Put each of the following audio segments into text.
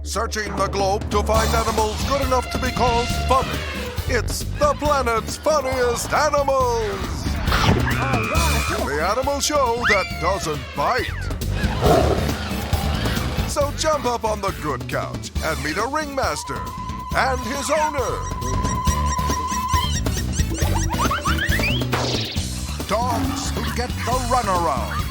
searching the globe to find animals good enough to be called funny. It's the planet's funniest animals! The animal show that doesn't bite. So jump up on the good couch and meet a ringmaster and his owner. Dogs who get the runaround.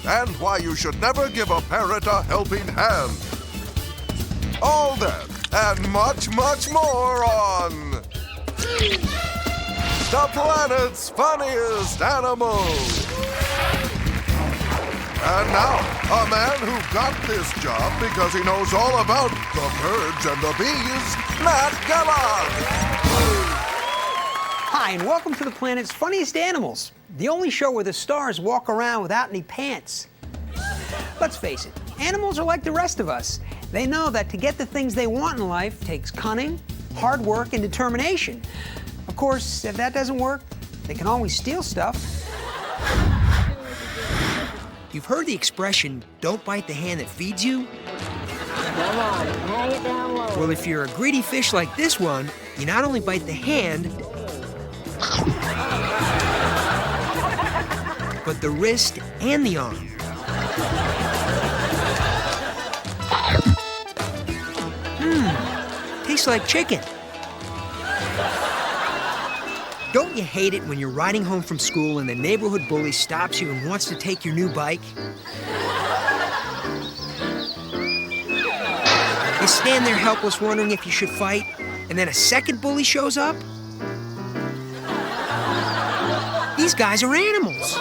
And why you should never give a parrot a helping hand. All that and much, much more on the planet's funniest animals. And now, a man who got this job because he knows all about the birds and the bees, Matt Gallant. Hi, and welcome to the planet's funniest animals, the only show where the stars walk around without any pants. Let's face it, animals are like the rest of us. They know that to get the things they want in life takes cunning, hard work, and determination. Of course, if that doesn't work, they can always steal stuff. You've heard the expression, don't bite the hand that feeds you? Come on, hang it down low. Well, if you're a greedy fish like this one, you not only bite the hand, but the wrist and the arm. Tastes like chicken. Don't you hate it when you're riding home from school and the neighborhood bully stops you and wants to take your new bike? You stand there helpless wondering if you should fight, and then a second bully shows up? These guys are animals.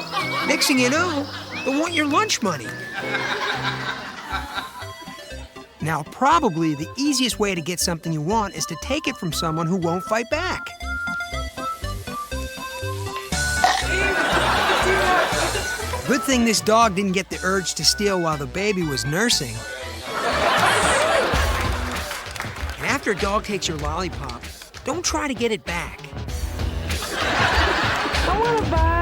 Next thing you know, they want your lunch money. Now, probably the easiest way to get something you want is to take it from someone who won't fight back. Good thing this dog didn't get the urge to steal while the baby was nursing. And after a dog takes your lollipop, don't try to get it back. I want to bite.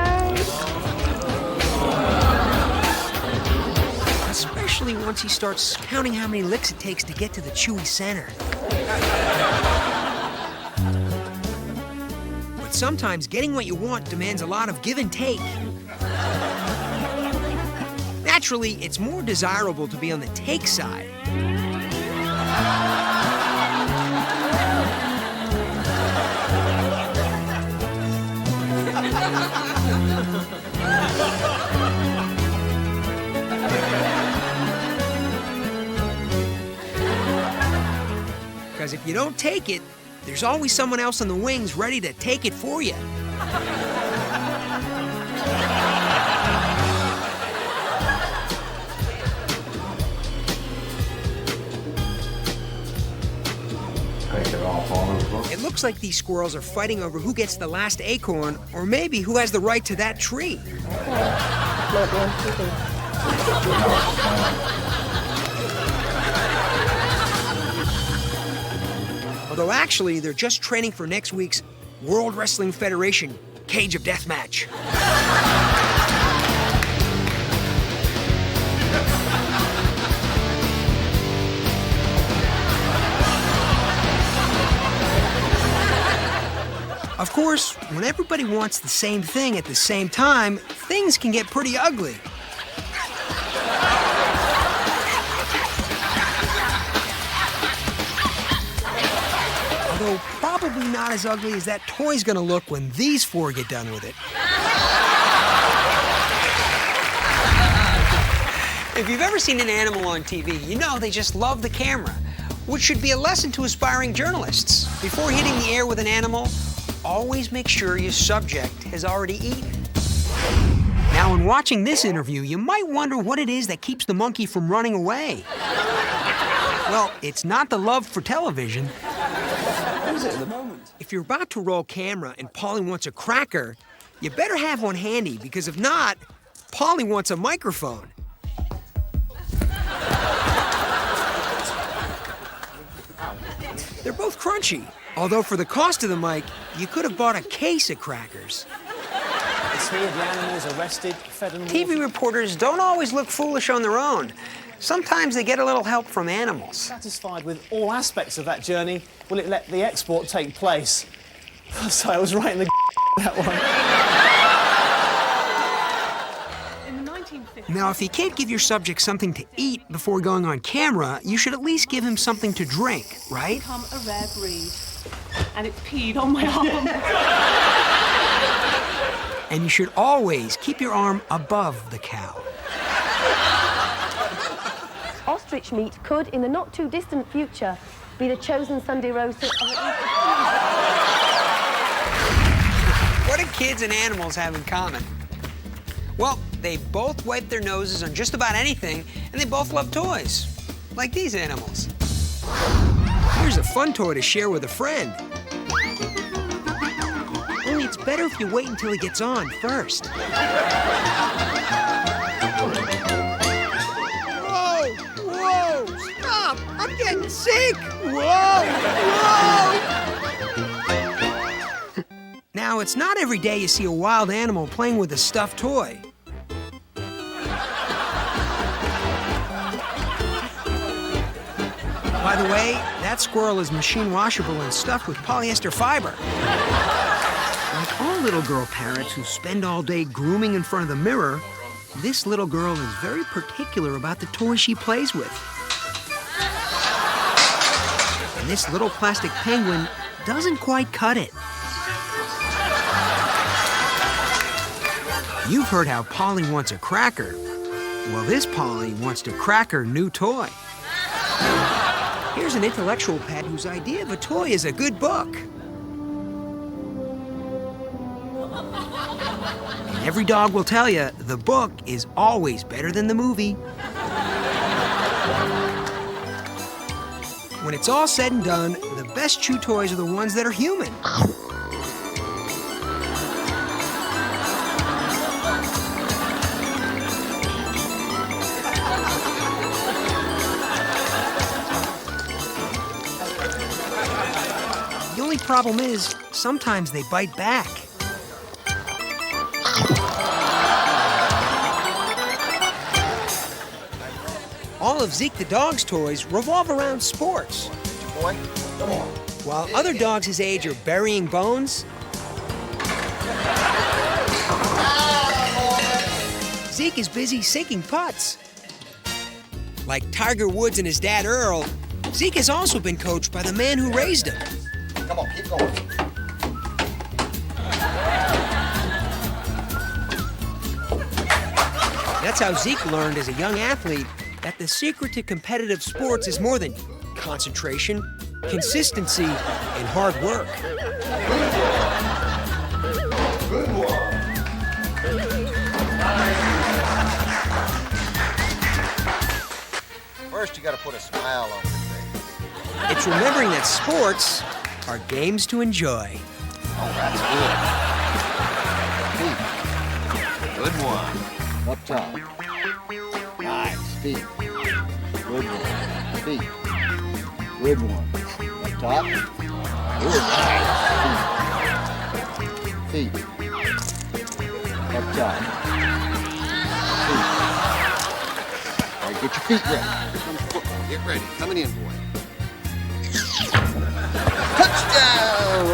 Especially once he starts counting how many licks it takes to get to the chewy center. But sometimes getting what you want demands a lot of give and take. Naturally, it's more desirable to be on the take side. Because if you don't take it, there's always someone else on the wings ready to take it for you. It looks like these squirrels are fighting over who gets the last acorn, or maybe who has the right to that tree. Although actually, they're just training for next week's World Wrestling Federation Cage of Death match. Of course, when everybody wants the same thing at the same time, things can get pretty ugly. Although probably not as ugly as that toy's gonna look when these four get done with it. If you've ever seen an animal on TV, you know they just love the camera, which should be a lesson to aspiring journalists. Before hitting the air with an animal, always make sure your subject has already eaten. Now, in watching this interview, you might wonder what it is that keeps the monkey from running away. Well, it's not the love for television. What is it at the moment? If you're about to roll camera and Polly wants a cracker, you better have one handy, because if not, Polly wants a microphone. They're both crunchy, although for the cost of the mic, you could have bought a case of crackers. It's here the animals arrested, fed and TV watered. reporters don't always look foolish on their own. Sometimes they get a little help from animals. Satisfied with all aspects of that journey, will it let the export take place? Sorry, I was right in the that one. In the 1950s, Now, if you can't give your subject something to eat before going on camera, you should at least give him something to drink, right? become a rare breed. And it peed on my arm. And you should always keep your arm above the cow. Ostrich meat could, in the not-too-distant future, be the chosen Sunday roast of What do kids and animals have in common? Well, they both wipe their noses on just about anything, and they both love toys, like these animals. Here's a fun toy to share with a friend. Only it's better if you wait until he gets on first. Whoa! Whoa! Stop! I'm getting sick! Whoa! Now, it's not every day you see a wild animal playing with a stuffed toy. By the way, that squirrel is machine washable and stuffed with polyester fiber. Like all little girl parrots who spend all day grooming in front of the mirror, this little girl is very particular about the toy she plays with. And this little plastic penguin doesn't quite cut it. You've heard how Polly wants a cracker. Well, this Polly wants to crack her new toy. Here's an intellectual pet whose idea of a toy is a good book. And every dog will tell you the book is always better than the movie. When it's all said and done, the best chew toys are the ones that are human. The only problem is, sometimes they bite back. All of Zeke the dog's toys revolve around sports. Boy, come on. While other dogs his age are burying bones, Zeke is busy sinking putts. Like Tiger Woods and his dad Earl, Zeke has also been coached by the man who raised him. Come on, keep going. That's how Zeke learned as a young athlete that the secret to competitive sports is more than concentration, consistency, and hard work. Good one. First, you got to put a smile on your face. It's remembering that sports are games to enjoy. Oh, that's good. Good one. Up top. Nice. Feet. Good one. Feet. Good one. Up top. Good. Nice. Feet. Up top. Feet. All right, get your feet ready. Here comes football. Get ready. Coming in, boy. Touchdown!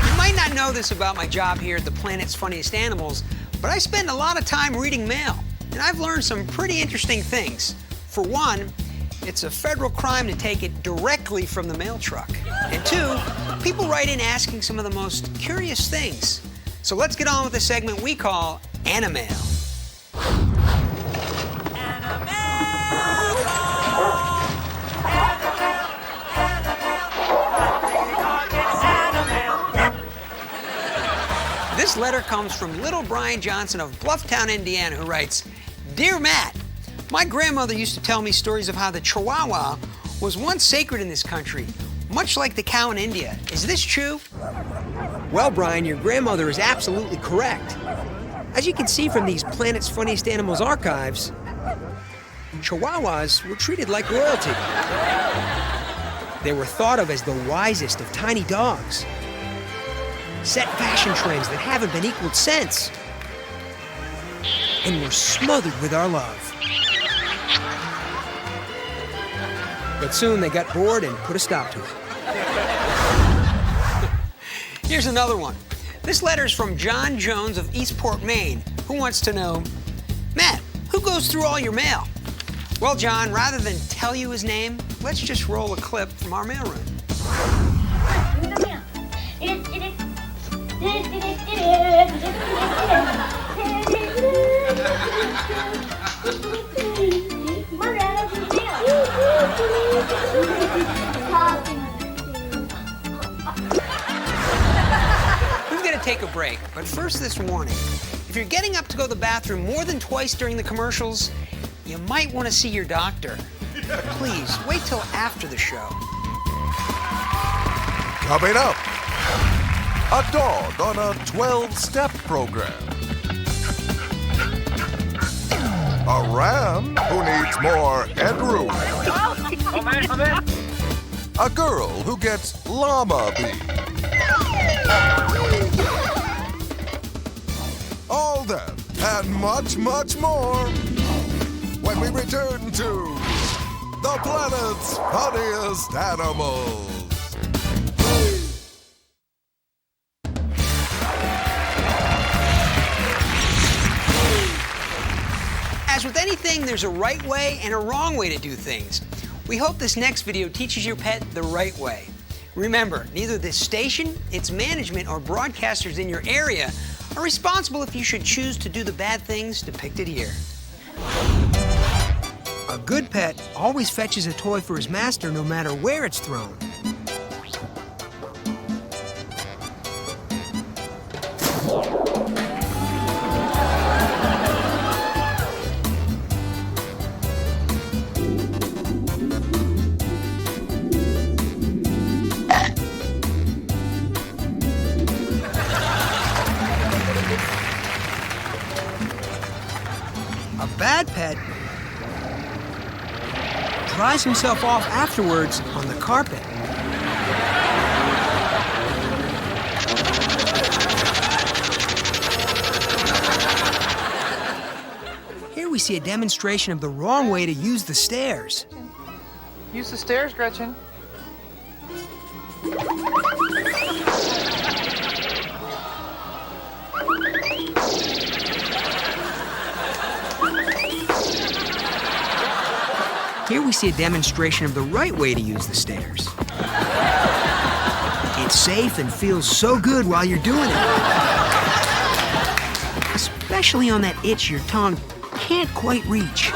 You might not know this about my job here at the Planet's Funniest Animals, but I spend a lot of time reading mail, and I've learned some pretty interesting things. For one, it's a federal crime to take it directly from the mail truck. And two, people write in asking some of the most curious things. So let's get on with the segment we call Animail. This letter comes from little Brian Johnson of Blufftown, Indiana, who writes, "Dear Matt, my grandmother used to tell me stories of how the Chihuahua was once sacred in this country, much like the cow in India. Is this true?" Well, Brian, your grandmother is absolutely correct. As you can see from these Planet's Funniest Animals archives, Chihuahuas were treated like royalty. They were thought of as the wisest of tiny dogs. Set fashion trends that haven't been equaled since. And were smothered with our love. But soon they got bored and put a stop to it. Here's another one. This letter's from John Jones of Eastport, Maine, who wants to know, Matt, who goes through all your mail? Well, John, rather than tell you his name, let's just roll a clip from our mailroom. We've got to take a break, but first this warning. If you're getting up to go to the bathroom more than twice during the commercials, you might want to see your doctor. But please, wait till after the show. Coming up, a dog on a 12-step program. A ram who needs more headroom. A girl who gets llama bee. All that and much, much more when we return to the planet's funniest animals. As with anything, there's a right way and a wrong way to do things. We hope this next video teaches your pet the right way. Remember, neither this station, its management, or broadcasters in your area are responsible if you should choose to do the bad things depicted here. A good pet always fetches a toy for his master no matter where it's thrown. A bad pet dries himself off afterwards on the carpet. Here we see a demonstration of the wrong way to use the stairs. Use the stairs, Gretchen. Here we see a demonstration of the right way to use the stairs. It's safe and feels so good while you're doing it. Especially on that itch your tongue can't quite reach.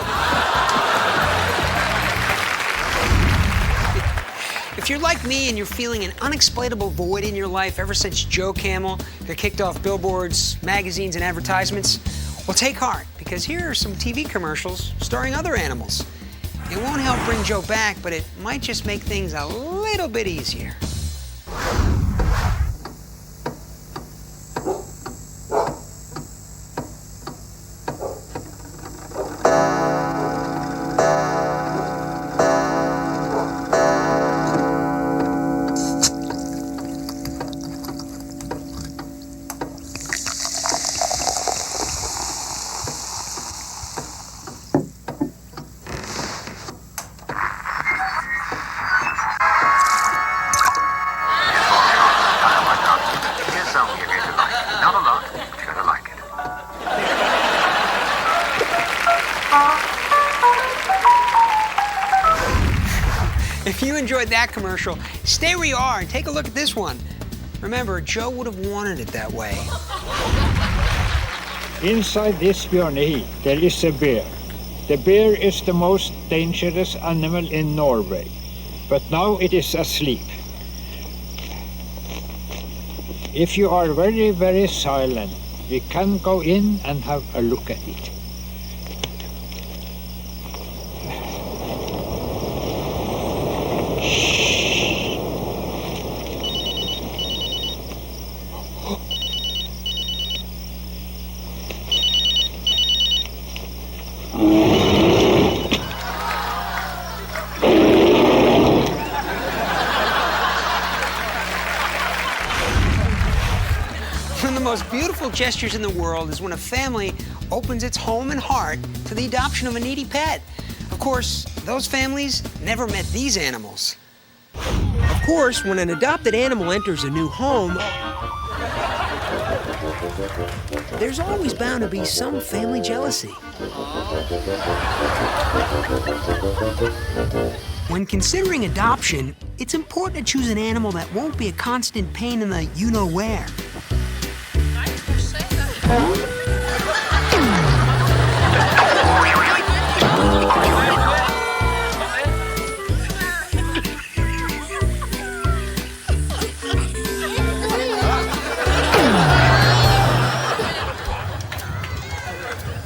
If you're like me and you're feeling an unexplainable void in your life ever since Joe Camel got kicked off billboards, magazines, and advertisements, well, take heart, because here are some TV commercials starring other animals. It won't help bring Joe back, but it might just make things a little bit easier. If you enjoyed that commercial, stay where you are and take a look at this one. Remember, Joe would have wanted it that way. Inside this journey, there is a bear. The bear is the most dangerous animal in Norway, but now it is asleep. If you are very, very silent, we can go in and have a look at it. One of the most beautiful gestures in the world is when a family opens its home and heart to the adoption of a needy pet. Of course, those families never met these animals. Of course, when an adopted animal enters a new home, there's always bound to be some family jealousy. When considering adoption, it's important to choose an animal that won't be a constant pain in the you-know-where.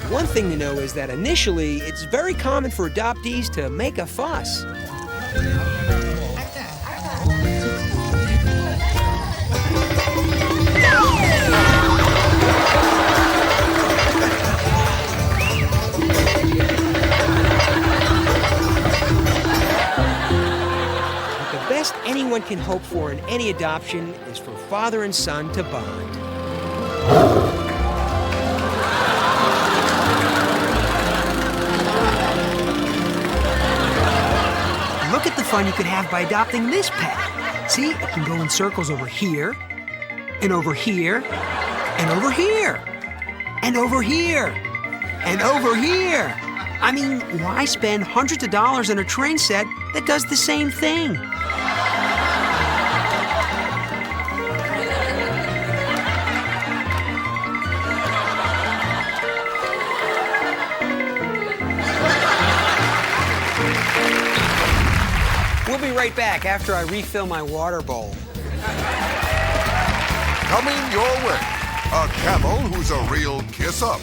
One thing to know is that initially, it's very common for adoptees to make a fuss. But the best anyone can hope for in any adoption is for father and son to bond. Look at the fun you could have by adopting this pet. See, it can go in circles over here, and over here, and over here, and over here, and over here. I mean, why spend hundreds of dollars on a train set that does the same thing? We'll be right back after I refill my water bowl. Coming your way, a camel who's a real kiss-up.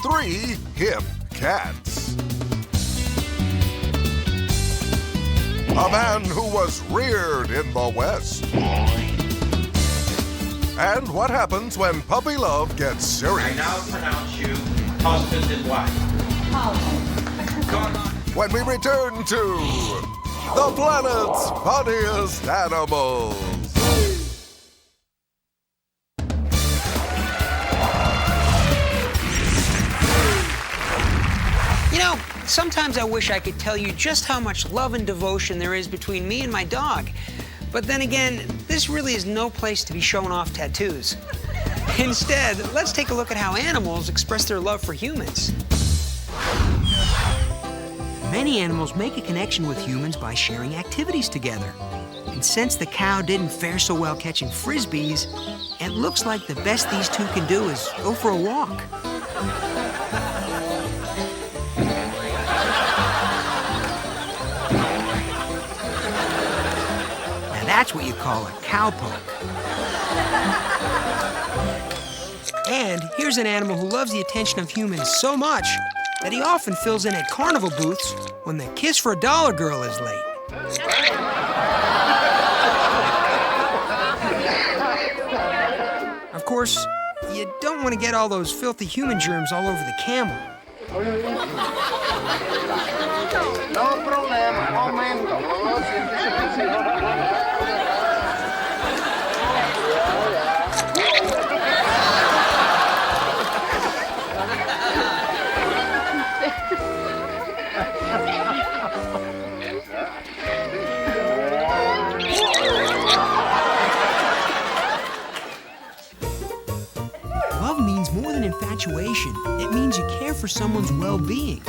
3 hip cats. A man who was reared in the West. And what happens when puppy love gets serious? I now pronounce you husband and wife. When we return to the planet's funniest animals. You know, sometimes I wish I could tell you just how much love and devotion there is between me and my dog. But then again, this really is no place to be showing off tattoos. Instead, let's take a look at how animals express their love for humans. Many animals make a connection with humans by sharing activities together. And since the cow didn't fare so well catching frisbees, it looks like the best these two can do is go for a walk. Now that's what you call a cowpoke. And here's an animal who loves the attention of humans so much that he often fills in at carnival booths when the Kiss for a Dollar girl is late. Of course, you don't want to get all those filthy human germs all over the camel. No problema, momento. Love means more than infatuation. It means you care for someone's well-being.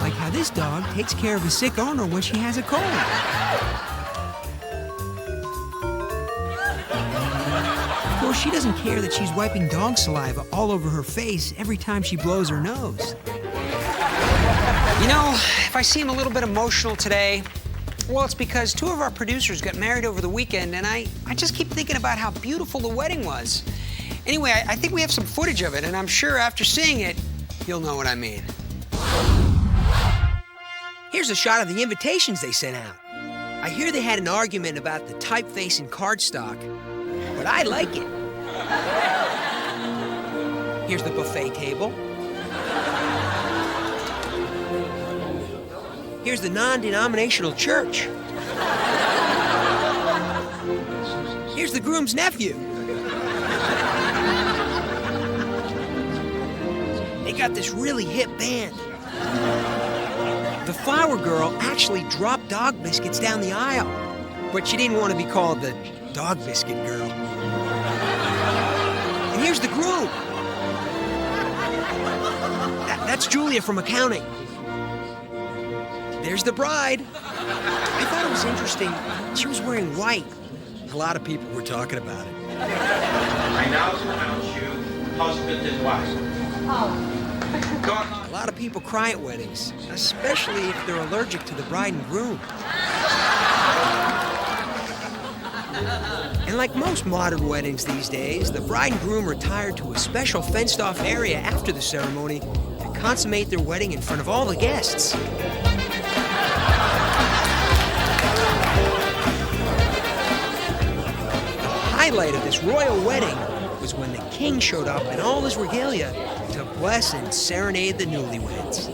Like how this dog takes care of a sick owner when she has a cold. Of course, she doesn't care that she's wiping dog saliva all over her face every time she blows her nose. You know, if I seem a little bit emotional today, well, it's because 2 of our producers got married over the weekend, and I just keep thinking about how beautiful the wedding was. Anyway, I think we have some footage of it, and I'm sure after seeing it, you'll know what I mean. Here's a shot of the invitations they sent out. I hear they had an argument about the typeface and cardstock, but I like it. Here's the buffet table. Here's the non-denominational church. Here's the groom's nephew. They got this really hip band. The flower girl actually dropped dog biscuits down the aisle, but she didn't want to be called the dog biscuit girl. And here's the groom. That's Julia from accounting. There's the bride. I thought it was interesting. She was wearing white. A lot of people were talking about it. I now pronounce you husband and wife. A lot of people cry at weddings, especially if they're allergic to the bride and groom. And like most modern weddings these days, the bride and groom retired to a special fenced-off area after the ceremony to consummate their wedding in front of all the guests. The highlight of this royal wedding was when the king showed up in all his regalia to bless and serenade the newlyweds.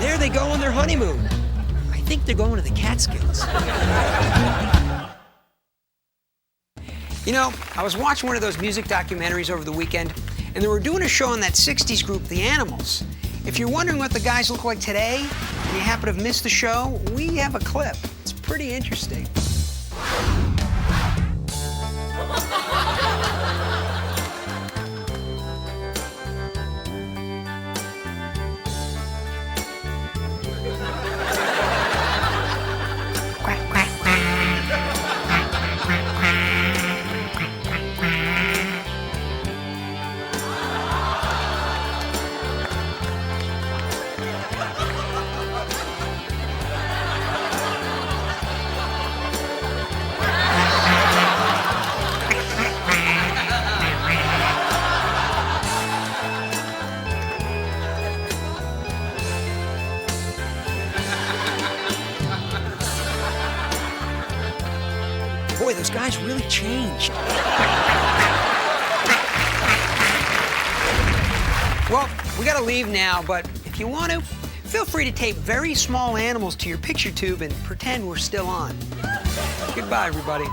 There they go on their honeymoon. I think they're going to the Catskills. You know, I was watching one of those music documentaries over the weekend, and they were doing a show on that 60s group, The Animals. If you're wondering what the guys look like today, and you happen to have missed the show, we have a clip. It's pretty interesting. Boy, those guys really changed. Well, we gotta leave now, but if you want to, feel free to tape very small animals to your picture tube and pretend we're still on. Goodbye, everybody.